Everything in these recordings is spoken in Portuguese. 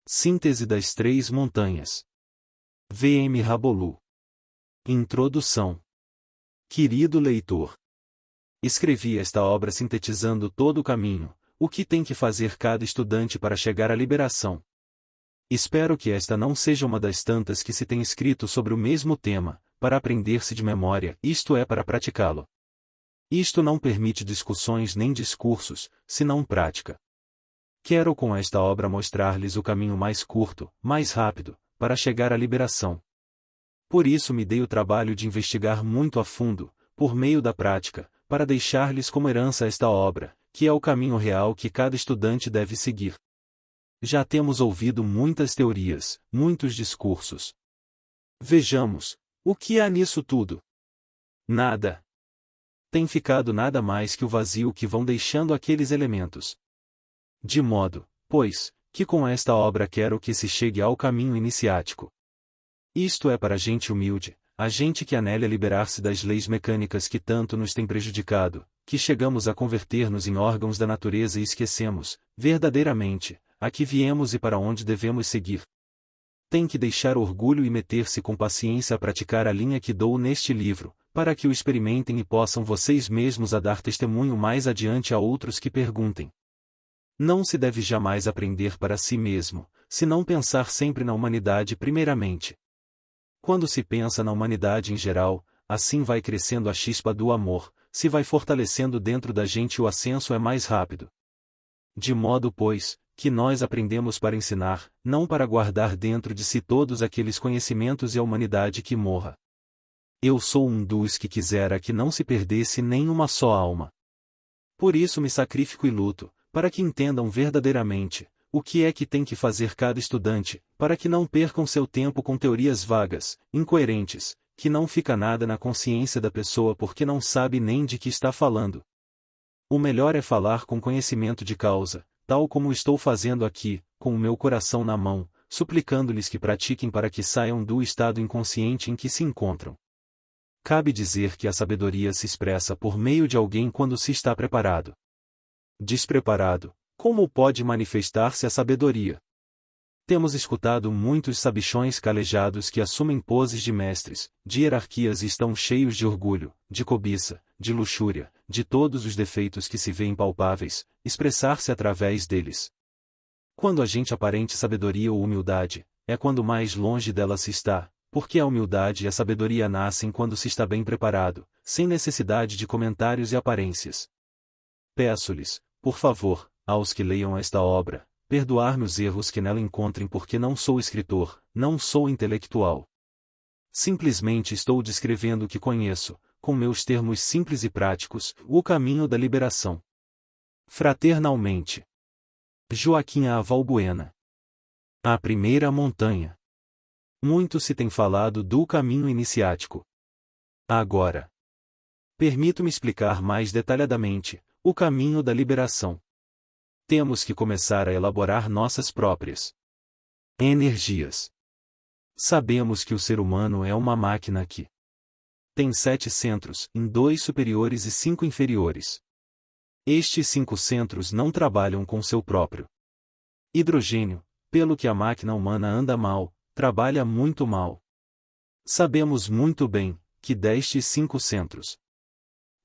Síntese das Três Montanhas. V.M. Rabolu. Introdução. Querido leitor, escrevi esta obra sintetizando todo o caminho, o que tem que fazer cada estudante para chegar à liberação. Espero que esta não seja uma das tantas que se tem escrito sobre o mesmo tema, para aprender-se de memória, isto é, para praticá-lo. Isto não permite discussões nem discursos, senão prática. Quero com esta obra mostrar-lhes o caminho mais curto, mais rápido, para chegar à liberação. Por isso me dei o trabalho de investigar muito a fundo, por meio da prática, para deixar-lhes como herança esta obra, que é o caminho real que cada estudante deve seguir. Já temos ouvido muitas teorias, muitos discursos. Vejamos, o que há nisso tudo? Nada. Tem ficado nada mais que o vazio que vão deixando aqueles elementos. De modo, pois, que com esta obra quero que se chegue ao caminho iniciático. Isto é para a gente humilde, a gente que anela liberar-se das leis mecânicas que tanto nos têm prejudicado, que chegamos a converter-nos em órgãos da natureza e esquecemos, verdadeiramente, a que viemos e para onde devemos seguir. Tem que deixar orgulho e meter-se com paciência a praticar a linha que dou neste livro, para que o experimentem e possam vocês mesmos a dar testemunho mais adiante a outros que perguntem. Não se deve jamais aprender para si mesmo, senão pensar sempre na humanidade primeiramente. Quando se pensa na humanidade em geral, assim vai crescendo a chispa do amor, se vai fortalecendo dentro da gente o ascenso é mais rápido. De modo, pois, que nós aprendemos para ensinar, não para guardar dentro de si todos aqueles conhecimentos e a humanidade que morra. Eu sou um dos que quisera que não se perdesse nem uma só alma. Por isso me sacrifico e luto, para que entendam verdadeiramente, o que é que tem que fazer cada estudante, para que não percam seu tempo com teorias vagas, incoerentes, que não fica nada na consciência da pessoa porque não sabe nem de que está falando. O melhor é falar com conhecimento de causa, tal como estou fazendo aqui, com o meu coração na mão, suplicando-lhes que pratiquem para que saiam do estado inconsciente em que se encontram. Cabe dizer que a sabedoria se expressa por meio de alguém quando se está preparado. Despreparado, como pode manifestar-se a sabedoria? Temos escutado muitos sabichões calejados que assumem poses de mestres, de hierarquias e estão cheios de orgulho, de cobiça, de luxúria, de todos os defeitos que se veem palpáveis, expressar-se através deles. Quando a gente aparente sabedoria ou humildade, é quando mais longe dela se está, porque a humildade e a sabedoria nascem quando se está bem preparado, sem necessidade de comentários e aparências. Peço-lhes, por favor, aos que leiam esta obra, perdoar-me os erros que nela encontrem porque não sou escritor, não sou intelectual. Simplesmente estou descrevendo o que conheço, com meus termos simples e práticos, o caminho da liberação. Fraternalmente. Joaquim A. Valbuena. A primeira montanha. Muito se tem falado do caminho iniciático. Agora, permito-me explicar mais detalhadamente o caminho da liberação. Temos que começar a elaborar nossas próprias energias. Sabemos que o ser humano é uma máquina que tem 7 centros, em 2 superiores e 5 inferiores. Estes 5 centros não trabalham com seu próprio hidrogênio, pelo que a máquina humana anda mal, trabalha muito mal. Sabemos muito bem que destes 5 centros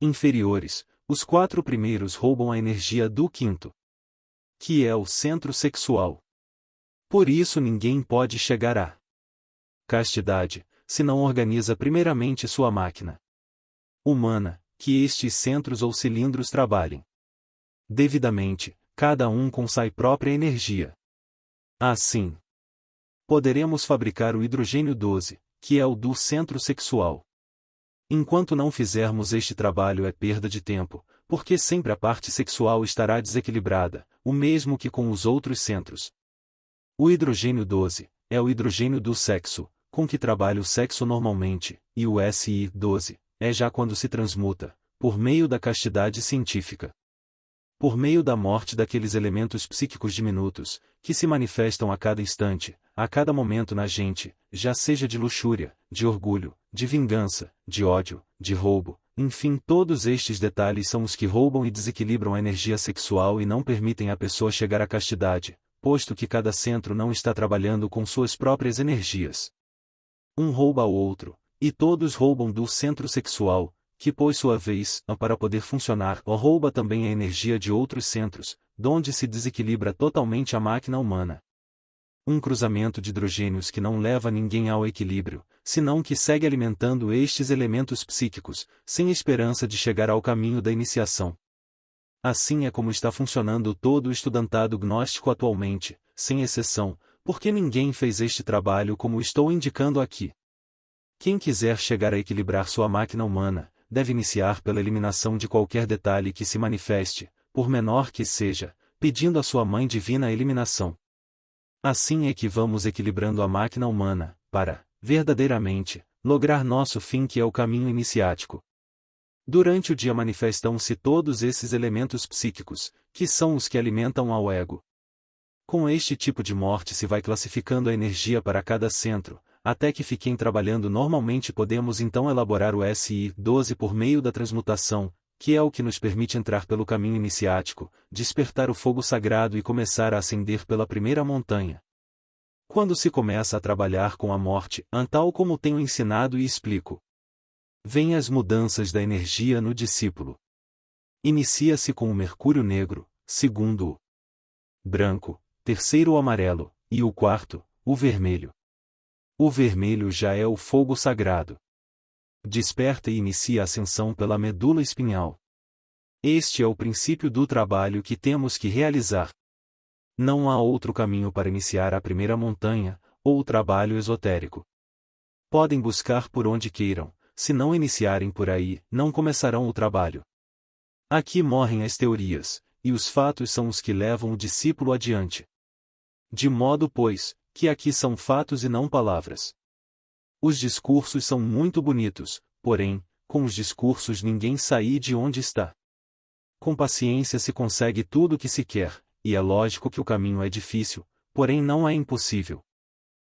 inferiores, os 4 primeiros roubam a energia do quinto, que é o centro sexual. Por isso ninguém pode chegar à castidade, se não organiza primeiramente sua máquina humana, que estes centros ou cilindros trabalhem devidamente, cada um com sua própria energia. Assim, poderemos fabricar o hidrogênio 12, que é o do centro sexual. Enquanto não fizermos este trabalho é perda de tempo, porque sempre a parte sexual estará desequilibrada, o mesmo que com os outros centros. O hidrogênio 12 é o hidrogênio do sexo, com que trabalha o sexo normalmente, e o SI12 é já quando se transmuta, por meio da castidade científica. Por meio da morte daqueles elementos psíquicos diminutos, que se manifestam a cada instante, a cada momento na gente, já seja de luxúria, de orgulho, de vingança, de ódio, de roubo, enfim todos estes detalhes são os que roubam e desequilibram a energia sexual e não permitem à pessoa chegar à castidade, posto que cada centro não está trabalhando com suas próprias energias. Um rouba ao outro, e todos roubam do centro sexual, que por sua vez, para poder funcionar, rouba também a energia de outros centros, donde se desequilibra totalmente a máquina humana. Um cruzamento de hidrogênios que não leva ninguém ao equilíbrio, senão que segue alimentando estes elementos psíquicos, sem esperança de chegar ao caminho da iniciação. Assim é como está funcionando todo o estudantado gnóstico atualmente, sem exceção, porque ninguém fez este trabalho como estou indicando aqui. Quem quiser chegar a equilibrar sua máquina humana, deve iniciar pela eliminação de qualquer detalhe que se manifeste, por menor que seja, pedindo à sua Mãe Divina a eliminação. Assim é que vamos equilibrando a máquina humana, para, verdadeiramente, lograr nosso fim que é o caminho iniciático. Durante o dia manifestam-se todos esses elementos psíquicos, que são os que alimentam ao ego. Com este tipo de morte se vai classificando a energia para cada centro, até que fiquem trabalhando normalmente. Podemos então elaborar o SI-12 por meio da transmutação, que é o que nos permite entrar pelo caminho iniciático, despertar o fogo sagrado e começar a ascender pela primeira montanha. Quando se começa a trabalhar com a morte, tal como tenho ensinado e explico, vêm as mudanças da energia no discípulo. Inicia-se com o mercúrio negro, segundo o branco, terceiro o amarelo, e o quarto, o vermelho. O vermelho já é o fogo sagrado. Desperta e inicia a ascensão pela medula espinhal. Este é o princípio do trabalho que temos que realizar. Não há outro caminho para iniciar a primeira montanha, ou o trabalho esotérico. Podem buscar por onde queiram, se não iniciarem por aí, não começarão o trabalho. Aqui morrem as teorias, e os fatos são os que levam o discípulo adiante. De modo, pois, que aqui são fatos e não palavras. Os discursos são muito bonitos, porém, com os discursos ninguém sai de onde está. Com paciência se consegue tudo o que se quer, e é lógico que o caminho é difícil, porém não é impossível.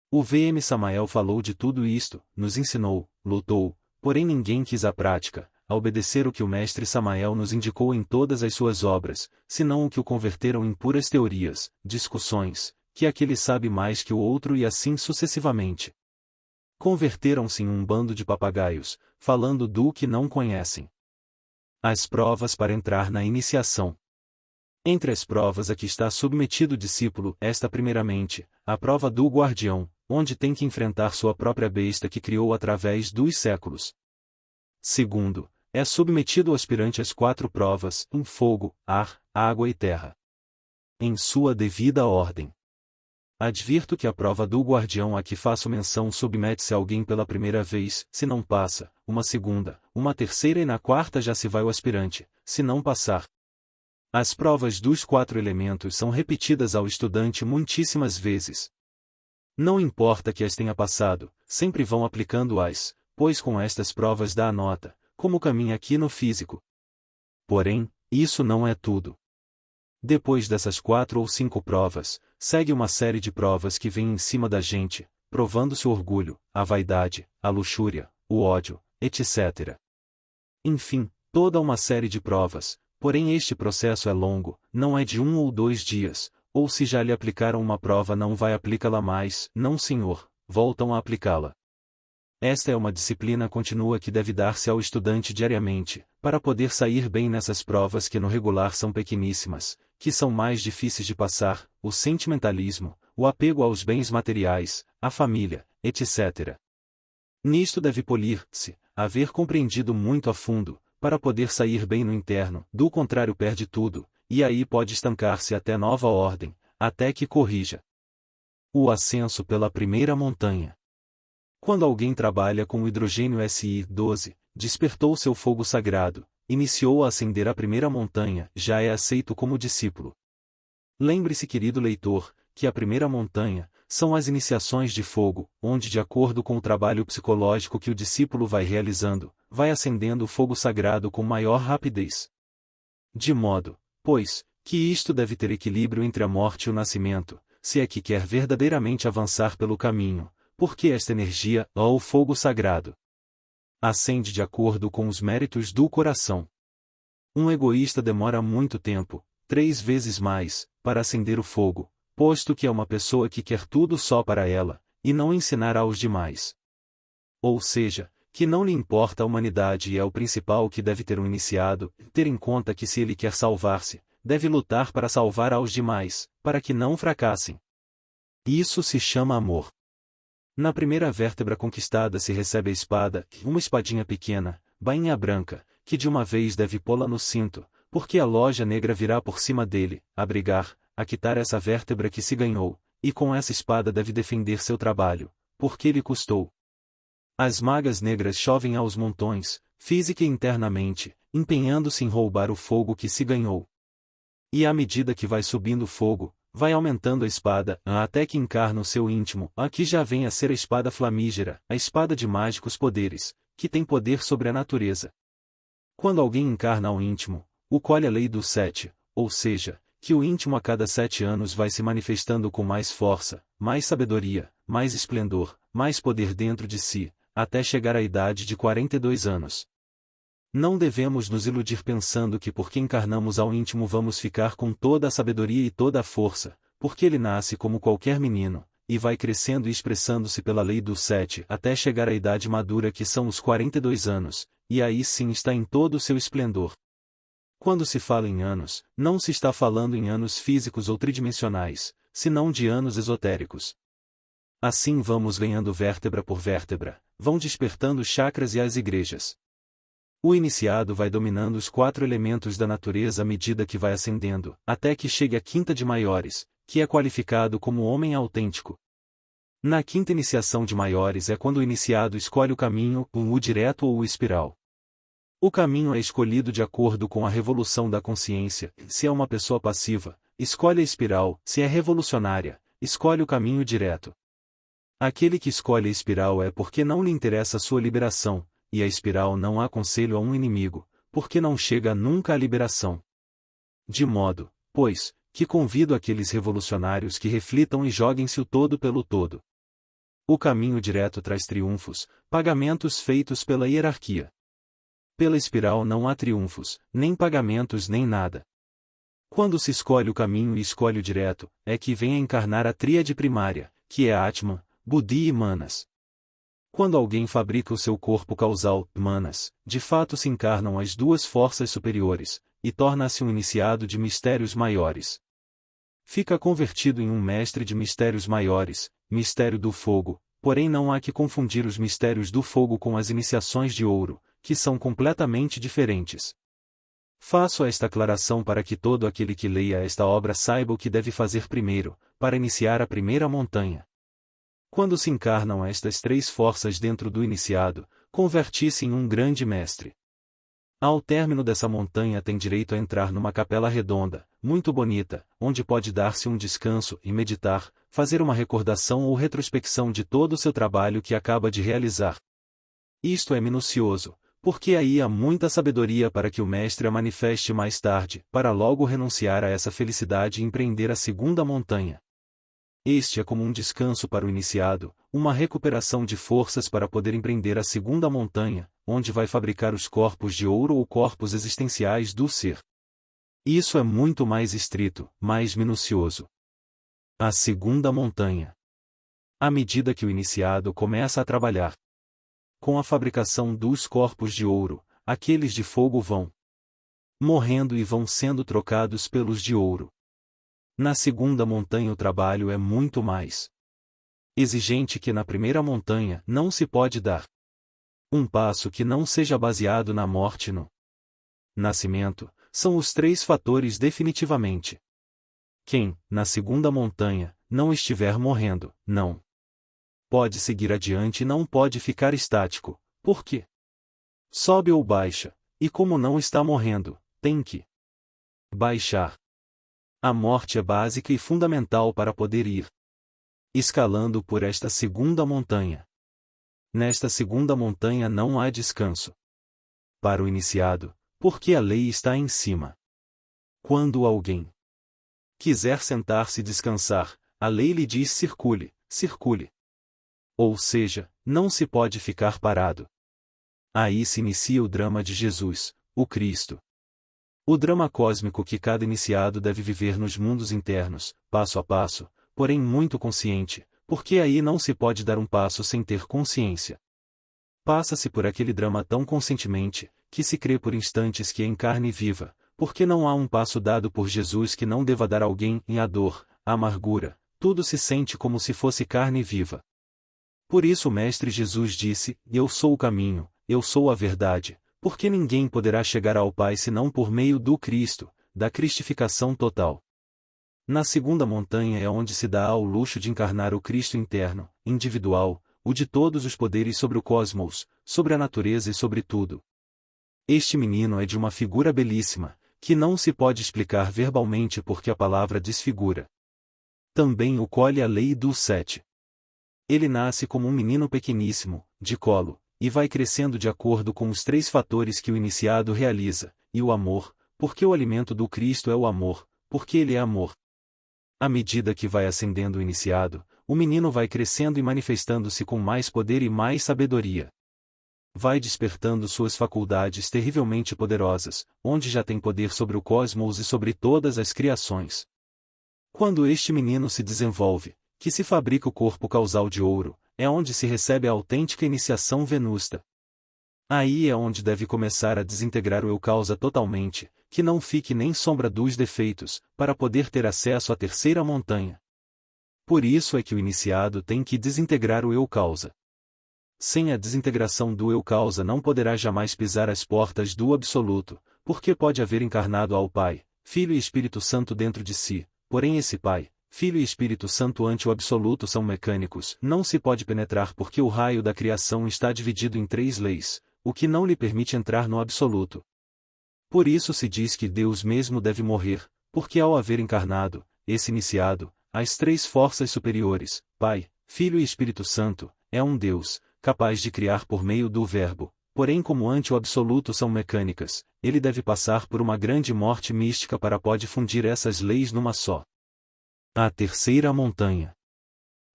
O VM Samael falou de tudo isto, nos ensinou, lutou, porém ninguém quis a prática, a obedecer o que o mestre Samael nos indicou em todas as suas obras, senão o que o converteram em puras teorias, discussões, que aquele sabe mais que o outro e assim sucessivamente. Converteram-se em um bando de papagaios, falando do que não conhecem. As provas para entrar na iniciação. Entre as provas a que está submetido o discípulo, esta primeiramente, a prova do guardião, onde tem que enfrentar sua própria besta que criou através dos séculos. Segundo, é submetido o aspirante às 4 provas, em fogo, ar, água e terra. Em sua devida ordem. Advirto que a prova do guardião a que faço menção submete-se a alguém pela primeira vez, se não passa, uma segunda, uma terceira e na quarta já se vai o aspirante, se não passar. As provas dos 4 elementos são repetidas ao estudante muitíssimas vezes. Não importa que as tenha passado, sempre vão aplicando-as, pois com estas provas dá a nota, como caminha aqui no físico. Porém, isso não é tudo. Depois dessas 4 ou 5 provas, segue uma série de provas que vêm em cima da gente, provando-se o orgulho, a vaidade, a luxúria, o ódio, etc. Enfim, toda uma série de provas, porém este processo é longo, não é de 1 ou 2 dias, ou se já lhe aplicaram uma prova não vai aplicá-la mais, não senhor, voltam a aplicá-la. Esta é uma disciplina contínua que deve dar-se ao estudante diariamente, para poder sair bem nessas provas que no regular são pequeníssimas, que são mais difíceis de passar, o sentimentalismo, o apego aos bens materiais, a família, etc. Nisto deve polir-se, haver compreendido muito a fundo, para poder sair bem no interno, do contrário perde tudo, e aí pode estancar-se até nova ordem, até que corrija. O ascenso pela primeira montanha. Quando alguém trabalha com o hidrogênio SI-12, despertou seu fogo sagrado, iniciou a ascender a primeira montanha, já é aceito como discípulo. Lembre-se, querido leitor, que a primeira montanha são as iniciações de fogo, onde, de acordo com o trabalho psicológico que o discípulo vai realizando, vai acendendo o fogo sagrado com maior rapidez. De modo, pois, que isto deve ter equilíbrio entre a morte e o nascimento, se é que quer verdadeiramente avançar pelo caminho, porque esta energia, ó o fogo sagrado, acende de acordo com os méritos do coração. Um egoísta demora muito tempo, 3 vezes mais, para acender o fogo, posto que é uma pessoa que quer tudo só para ela, e não ensinar aos demais. Ou seja, que não lhe importa a humanidade e é o principal que deve ter um iniciado, ter em conta que se ele quer salvar-se, deve lutar para salvar aos demais, para que não fracassem. Isso se chama amor. Na primeira vértebra conquistada se recebe a espada, uma espadinha pequena, bainha branca, que de uma vez deve pô-la no cinto, porque a loja negra virá por cima dele, abrigar, a quitar essa vértebra que se ganhou, e com essa espada deve defender seu trabalho, porque lhe custou. As magas negras chovem aos montões, física e internamente, empenhando-se em roubar o fogo que se ganhou. E à medida que vai subindo o fogo, vai aumentando a espada, até que encarna o seu íntimo, aqui já vem a ser a espada flamígera, a espada de mágicos poderes, que tem poder sobre a natureza. Quando alguém encarna ao íntimo, o colhe a lei dos 7, ou seja, que o íntimo a cada 7 anos vai se manifestando com mais força, mais sabedoria, mais esplendor, mais poder dentro de si, até chegar à idade de 42 anos. Não devemos nos iludir pensando que porque encarnamos ao íntimo vamos ficar com toda a sabedoria e toda a força, porque ele nasce como qualquer menino, e vai crescendo e expressando-se pela lei dos 7 até chegar à idade madura que são os 42 anos, e aí sim está em todo o seu esplendor. Quando se fala em anos, não se está falando em anos físicos ou tridimensionais, senão de anos esotéricos. Assim vamos ganhando vértebra por vértebra, vão despertando os chakras e as igrejas. O iniciado vai dominando os 4 elementos da natureza à medida que vai ascendendo, até que chegue à quinta de maiores, que é qualificado como homem autêntico. Na quinta iniciação de maiores é quando o iniciado escolhe o caminho, o direto ou o espiral. O caminho é escolhido de acordo com a revolução da consciência, se é uma pessoa passiva, escolhe a espiral, se é revolucionária, escolhe o caminho direto. Aquele que escolhe a espiral é porque não lhe interessa a sua liberação, e a espiral não há conselho a um inimigo, porque não chega nunca à liberação. De modo, pois, que convido aqueles revolucionários que reflitam e joguem-se o todo pelo todo. O caminho direto traz triunfos, pagamentos feitos pela hierarquia. Pela espiral não há triunfos, nem pagamentos nem nada. Quando se escolhe o caminho e escolhe o direto, é que vem a encarnar a tríade primária, que é Atman, Buddhi e Manas. Quando alguém fabrica o seu corpo causal, Manas, de fato se encarnam as duas forças superiores, e torna-se um iniciado de mistérios maiores. Fica convertido em um mestre de mistérios maiores, mistério do fogo, porém não há que confundir os mistérios do fogo com as iniciações de ouro, que são completamente diferentes. Faço esta aclaração para que todo aquele que leia esta obra saiba o que deve fazer primeiro, para iniciar a primeira montanha. Quando se encarnam estas 3 forças dentro do iniciado, converte-se em um grande mestre. Ao término dessa montanha tem direito a entrar numa capela redonda, muito bonita, onde pode dar-se um descanso e meditar, fazer uma recordação ou retrospecção de todo o seu trabalho que acaba de realizar. Isto é minucioso, porque aí há muita sabedoria para que o mestre a manifeste mais tarde, para logo renunciar a essa felicidade e empreender a segunda montanha. Este é como um descanso para o iniciado, uma recuperação de forças para poder empreender a segunda montanha, onde vai fabricar os corpos de ouro ou corpos existenciais do ser. Isso é muito mais estrito, mais minucioso. A segunda montanha. À medida que o iniciado começa a trabalhar com a fabricação dos corpos de ouro, aqueles de fogo vão morrendo e vão sendo trocados pelos de ouro. Na segunda montanha o trabalho é muito mais exigente que na primeira montanha não se pode dar um passo que não seja baseado na morte no nascimento, são os 3 fatores definitivamente. Quem, na segunda montanha, não estiver morrendo, não pode seguir adiante e não pode ficar estático, porque sobe ou baixa, e como não está morrendo, tem que baixar. A morte é básica e fundamental para poder ir escalando por esta segunda montanha. Nesta segunda montanha não há descanso para o iniciado, porque a lei está em cima. Quando alguém quiser sentar-se e descansar, a lei lhe diz circule, circule. Ou seja, não se pode ficar parado. Aí se inicia o drama de Jesus, o Cristo. O drama cósmico que cada iniciado deve viver nos mundos internos, passo a passo, porém muito consciente, porque aí não se pode dar um passo sem ter consciência. Passa-se por aquele drama tão conscientemente, que se crê por instantes que é em carne viva, porque não há um passo dado por Jesus que não deva dar alguém em a dor, a amargura, tudo se sente como se fosse carne viva. Por isso o Mestre Jesus disse, eu sou o caminho, eu sou a verdade, porque ninguém poderá chegar ao Pai senão por meio do Cristo, da cristificação total. Na segunda montanha é onde se dá ao luxo de encarnar o Cristo interno, individual, o de todos os poderes sobre o cosmos, sobre a natureza e sobre tudo. Este menino é de uma figura belíssima, que não se pode explicar verbalmente porque a palavra desfigura. Também o colhe a lei dos 7. Ele nasce como um menino pequeníssimo, de colo, e vai crescendo de acordo com os 3 fatores que o iniciado realiza, e o amor, porque o alimento do Cristo é o amor, porque ele é amor. À medida que vai ascendendo o iniciado, o menino vai crescendo e manifestando-se com mais poder e mais sabedoria. Vai despertando suas faculdades terrivelmente poderosas, onde já tem poder sobre o cosmos e sobre todas as criações. Quando este menino se desenvolve, que se fabrica o corpo causal de ouro, é onde se recebe a autêntica iniciação venusta. Aí é onde deve começar a desintegrar o eu causa totalmente, que não fique nem sombra dos defeitos, para poder ter acesso à terceira montanha. Por isso é que o iniciado tem que desintegrar o eu causa. Sem a desintegração do eu causa não poderá jamais pisar as portas do absoluto, porque pode haver encarnado ao Pai, Filho e Espírito Santo dentro de si, porém esse Pai, Filho e Espírito Santo ante o absoluto são mecânicos, não se pode penetrar porque o raio da criação está dividido em 3 leis, o que não lhe permite entrar no absoluto. Por isso se diz que Deus mesmo deve morrer, porque ao haver encarnado, esse iniciado, as 3 forças superiores, Pai, Filho e Espírito Santo, é um Deus, capaz de criar por meio do Verbo, porém como ante o absoluto são mecânicas, ele deve passar por uma grande morte mística para pode fundir essas leis numa só. A terceira montanha.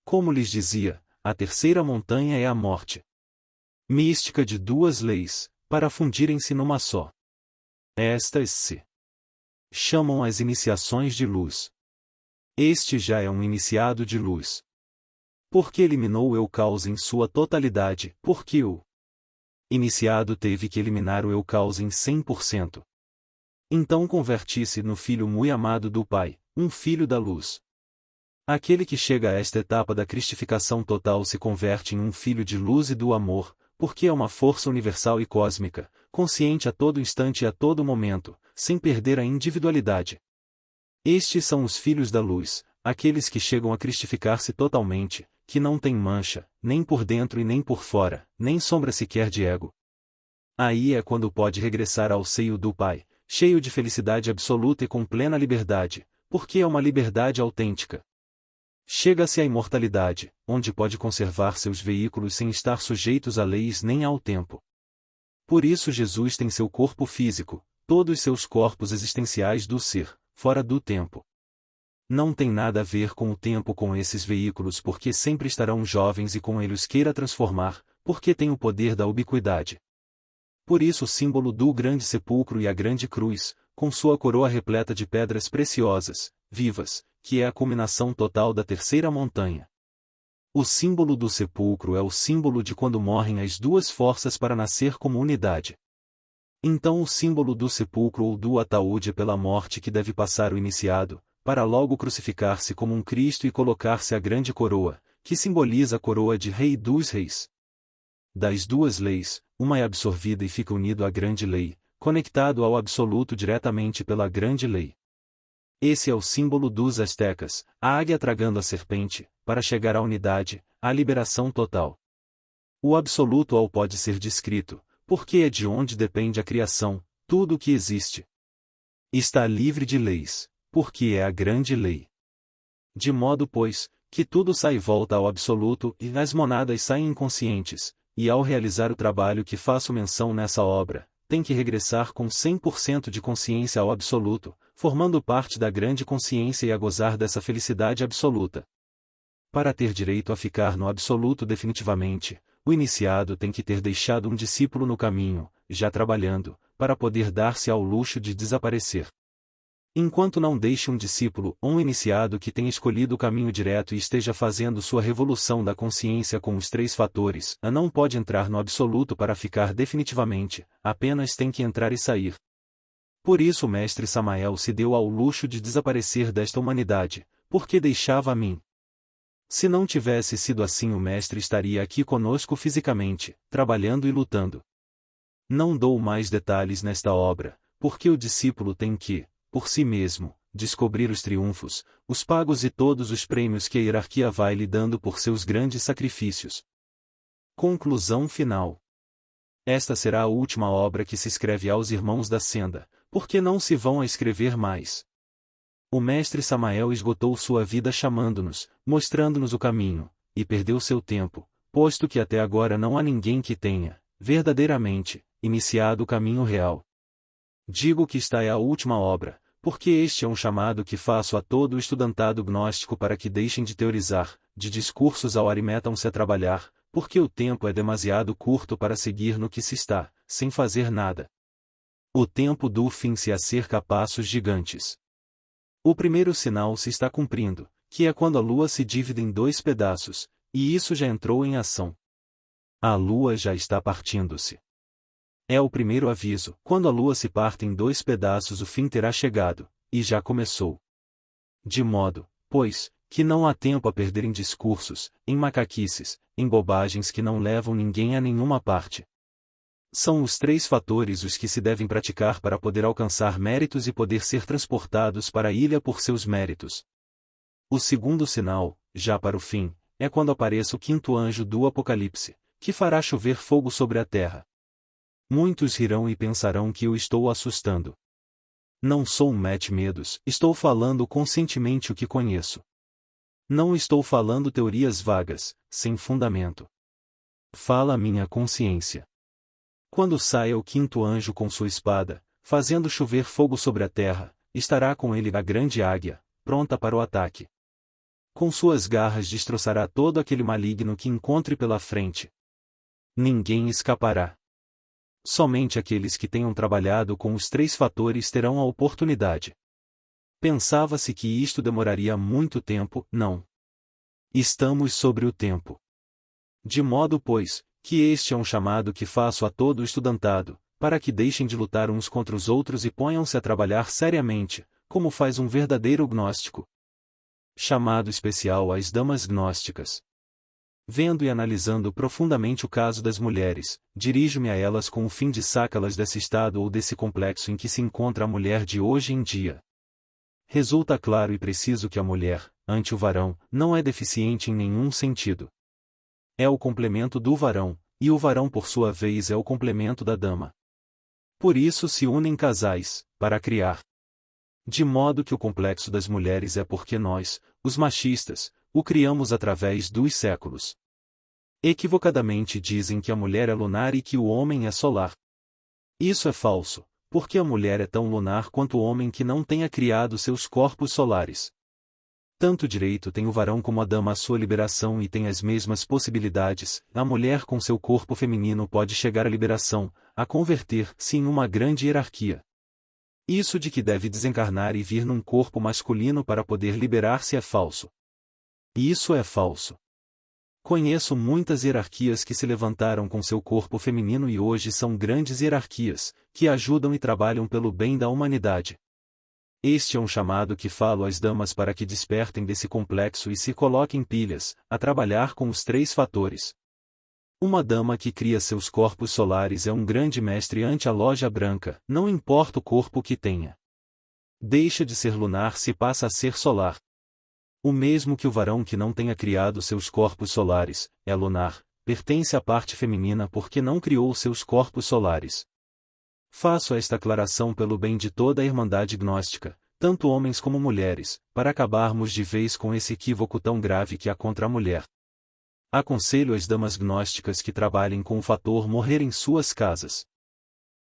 Como lhes dizia, a terceira montanha é a morte mística de 2 leis, para fundirem-se numa só. Estas se chamam as iniciações de luz. Este já é um iniciado de luz. Porque eliminou o eu causa em sua totalidade, porque o iniciado teve que eliminar o eu causa em 100%. Então converti-se no filho muito amado do Pai, um filho da luz. Aquele que chega a esta etapa da cristificação total se converte em um filho de luz e do amor, porque é uma força universal e cósmica, consciente a todo instante e a todo momento, sem perder a individualidade. Estes são os filhos da luz, aqueles que chegam a cristificar-se totalmente, que não têm mancha, nem por dentro e nem por fora, nem sombra sequer de ego. Aí é quando pode regressar ao seio do Pai, cheio de felicidade absoluta e com plena liberdade, porque é uma liberdade autêntica. Chega-se à imortalidade, onde pode conservar seus veículos sem estar sujeitos a leis nem ao tempo. Por isso Jesus tem seu corpo físico, todos seus corpos existenciais do ser, fora do tempo. Não tem nada a ver com o tempo com esses veículos porque sempre estarão jovens e com eles queira transformar, porque tem o poder da ubiquidade. Por isso o símbolo do grande sepulcro e a grande cruz, com sua coroa repleta de pedras preciosas, vivas, que é a culminação total da terceira montanha. O símbolo do sepulcro é o símbolo de quando morrem as 2 forças para nascer como unidade. Então o símbolo do sepulcro ou do ataúde é pela morte que deve passar o iniciado, para logo crucificar-se como um Cristo e colocar-se a grande coroa, que simboliza a coroa de Rei dos Reis. Das 2 leis, uma é absorvida e fica unido à grande lei, conectado ao absoluto diretamente pela grande lei. Esse é o símbolo dos astecas, a águia tragando a serpente, para chegar à unidade, à liberação total. O absoluto ao pode ser descrito, porque é de onde depende a criação, tudo o que existe. Está livre de leis, porque é a grande lei. De modo, pois, que tudo sai e volta ao absoluto e as monadas saem inconscientes, e ao realizar o trabalho que faço menção nessa obra, tem que regressar com 100% de consciência ao absoluto, formando parte da grande consciência e a gozar dessa felicidade absoluta. Para ter direito a ficar no absoluto definitivamente, o iniciado tem que ter deixado um discípulo no caminho, já trabalhando, para poder dar-se ao luxo de desaparecer. Enquanto não deixe um discípulo ou um iniciado que tenha escolhido o caminho direto e esteja fazendo sua revolução da consciência com os 3 fatores, não pode entrar no absoluto para ficar definitivamente, apenas tem que entrar e sair. Por isso o mestre Samael se deu ao luxo de desaparecer desta humanidade, porque deixava a mim. Se não tivesse sido assim, o mestre estaria aqui conosco fisicamente, trabalhando e lutando. Não dou mais detalhes nesta obra, porque o discípulo tem que, por si mesmo, descobrir os triunfos, os pagos e todos os prêmios que a hierarquia vai lhe dando por seus grandes sacrifícios. Conclusão final. Esta será a última obra que se escreve aos irmãos da Senda, porque não se vão a escrever mais. O mestre Samael esgotou sua vida chamando-nos, mostrando-nos o caminho, e perdeu seu tempo, posto que até agora não há ninguém que tenha, verdadeiramente, iniciado o caminho real. Digo que esta é a última obra, porque este é um chamado que faço a todo o estudantado gnóstico para que deixem de teorizar, de discursos ao ar e metam-se a trabalhar, porque o tempo é demasiado curto para seguir no que se está, sem fazer nada. O tempo do fim-se a cerca a passos gigantes. O primeiro sinal se está cumprindo, que é quando a lua se divide em 2 pedaços, e isso já entrou em ação. A lua já está partindo-se. É o primeiro aviso, quando a lua se parte em 2 pedaços o fim terá chegado, e já começou. De modo, pois, que não há tempo a perder em discursos, em macaquices, em bobagens que não levam ninguém a nenhuma parte. São os 3 fatores os que se devem praticar para poder alcançar méritos e poder ser transportados para a ilha por seus méritos. O segundo sinal, já para o fim, é quando apareça o 5º anjo do Apocalipse, que fará chover fogo sobre a terra. Muitos rirão e pensarão que eu estou assustando. Não sou um mete-medos, estou falando conscientemente o que conheço. Não estou falando teorias vagas, sem fundamento. Fala a minha consciência. Quando saia o 5º anjo com sua espada, fazendo chover fogo sobre a terra, estará com ele a grande águia, pronta para o ataque. Com suas garras destroçará todo aquele maligno que encontre pela frente. Ninguém escapará. Somente aqueles que tenham trabalhado com os 3 fatores terão a oportunidade. Pensava-se que isto demoraria muito tempo, não. Estamos sobre o tempo. De modo, pois, que este é um chamado que faço a todo o estudantado, para que deixem de lutar uns contra os outros e ponham-se a trabalhar seriamente, como faz um verdadeiro gnóstico. Chamado especial às damas gnósticas. Vendo e analisando profundamente o caso das mulheres, dirijo-me a elas com o fim de sacá-las desse estado ou desse complexo em que se encontra a mulher de hoje em dia. Resulta claro e preciso que a mulher, ante o varão, não é deficiente em nenhum sentido. É o complemento do varão, e o varão por sua vez é o complemento da dama. Por isso se unem casais, para criar. De modo que o complexo das mulheres é porque nós, os machistas, o criamos através dos séculos. Equivocadamente dizem que a mulher é lunar e que o homem é solar. Isso é falso, porque a mulher é tão lunar quanto o homem que não tenha criado seus corpos solares. Tanto direito tem o varão como a dama à sua liberação e tem as mesmas possibilidades. A mulher com seu corpo feminino pode chegar à liberação, a converter-se em uma grande hierarquia. Isso de que deve desencarnar e vir num corpo masculino para poder liberar-se é falso. Isso é falso. Conheço muitas hierarquias que se levantaram com seu corpo feminino e hoje são grandes hierarquias, que ajudam e trabalham pelo bem da humanidade. Este é um chamado que falo às damas para que despertem desse complexo e se coloquem pilhas, a trabalhar com os 3 fatores. Uma dama que cria seus corpos solares é um grande mestre ante a loja branca, não importa o corpo que tenha. Deixa de ser lunar se passa a ser solar. O mesmo que o varão que não tenha criado seus corpos solares, é lunar, pertence à parte feminina porque não criou seus corpos solares. Faço esta aclaração pelo bem de toda a irmandade gnóstica, tanto homens como mulheres, para acabarmos de vez com esse equívoco tão grave que há contra a mulher. Aconselho as damas gnósticas que trabalhem com o fator morrer em suas casas.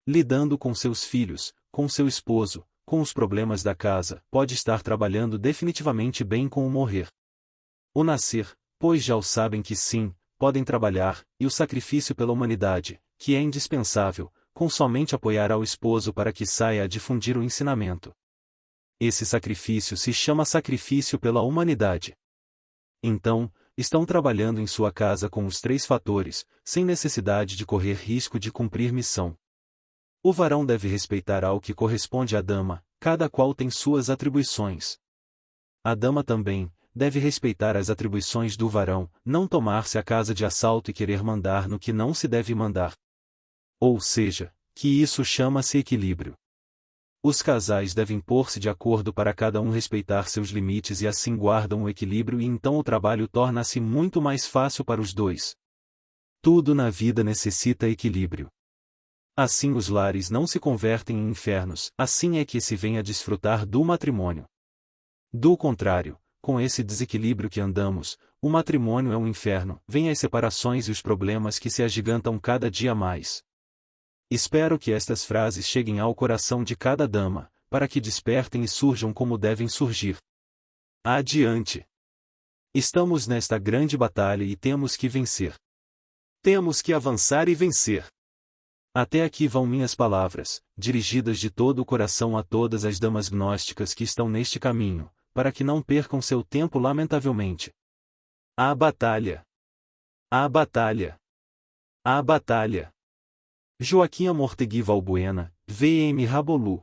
Lidando com seus filhos, com seu esposo, com os problemas da casa, pode estar trabalhando definitivamente bem com o morrer. O nascer, pois já o sabem que sim, podem trabalhar, e o sacrifício pela humanidade, que é indispensável, com somente apoiar ao esposo para que saia a difundir o ensinamento. Esse sacrifício se chama sacrifício pela humanidade. Então, estão trabalhando em sua casa com os 3 fatores, sem necessidade de correr risco de cumprir missão. O varão deve respeitar ao que corresponde à dama, cada qual tem suas atribuições. A dama também deve respeitar as atribuições do varão, não tomar-se a casa de assalto e querer mandar no que não se deve mandar. Ou seja, que isso chama-se equilíbrio. Os casais devem pôr-se de acordo para cada um respeitar seus limites e assim guardam o equilíbrio e então o trabalho torna-se muito mais fácil para os dois. Tudo na vida necessita equilíbrio. Assim os lares não se convertem em infernos, assim é que se vem a desfrutar do matrimônio. Do contrário, com esse desequilíbrio que andamos, o matrimônio é um inferno, vêm as separações e os problemas que se agigantam cada dia mais. Espero que estas frases cheguem ao coração de cada dama, para que despertem e surjam como devem surgir. Adiante! Estamos nesta grande batalha e temos que vencer. Temos que avançar e vencer. Até aqui vão minhas palavras, dirigidas de todo o coração a todas as damas gnósticas que estão neste caminho, para que não percam seu tempo lamentavelmente. À batalha! À batalha! À batalha! Joaquim Amortegui Valbuena, VM Rabolu.